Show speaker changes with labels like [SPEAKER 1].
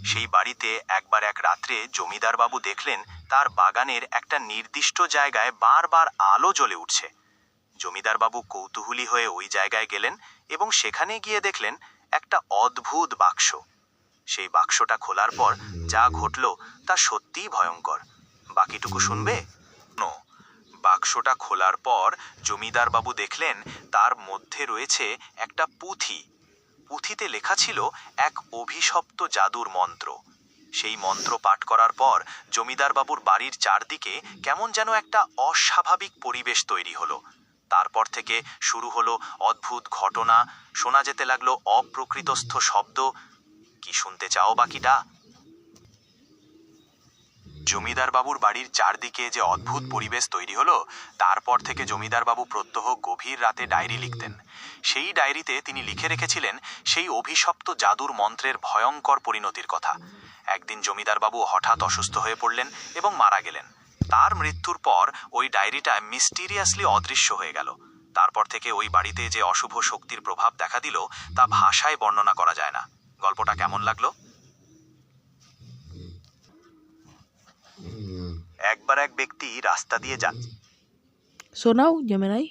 [SPEAKER 1] সেই বাড়িতে একবার এক রাত্রে জমিদার বাবু দেখলেন তার বাগানের একটা নির্দিষ্ট জায়গায় বারবার আলো জ্বলে উঠছে। জমিদার বাবু কৌতূহলী হয়ে ওই জায়গায় গেলেন এবং সেখানে গিয়ে দেখলেন একটা অদ্ভুত বাক্স। সেই বাক্সটা খোলার পর যা ঘটল তা সত্যিই ভয়ঙ্কর। বাকিটুকু শুনবে? নো। বাক্সটা খোলার পর জমিদার বাবু দেখলেন তার মধ্যে রয়েছে একটা পুঁথি। পুঁথিতে লেখা ছিল এক অভিশপ্ত জাদুর মন্ত্র। সেই মন্ত্র পাঠ করার পর জমিদার বাবুর বাড়ির চারদিকে কেমন যেন একটা অস্বাভাবিক পরিবেশ তৈরি হলো। তারপর থেকে শুরু হলো অদ্ভুত ঘটনা, শোনা যেতে লাগলো অপ্রকৃতস্থ শব্দ। কি শুনতে চাও বাকিটা? জমিদার বাবুর বাড়ির চারদিকে যে অদ্ভুত পরিবেশ তৈরি হলো, তারপর থেকে জমিদার বাবু প্রত্যহ গভীর রাতে ডায়েরি লিখতেন। সেই ডায়েরিতে তিনি লিখে রেখেছিলেন সেই অভিশপ্ত জাদুর মন্ত্রের ভয়ঙ্কর পরিণতির কথা। একদিন জমিদার বাবু হঠাৎ অসুস্থ হয়ে পড়লেন এবং মারা গেলেন। তার মৃত্যুর পর ওই ডায়েরিটা মিস্টিরিয়াসলি অদৃশ্য হয়ে গেল। তারপর থেকে ওই বাড়িতে যে অশুভ শক্তির প্রভাব দেখা দিল তা ভাষায় বর্ণনা করা যায় না। গল্পটা কেমন লাগলো? একবার এক ব্যক্তি রাস্তা দিয়ে যান।
[SPEAKER 2] শোনাও জমেনাই।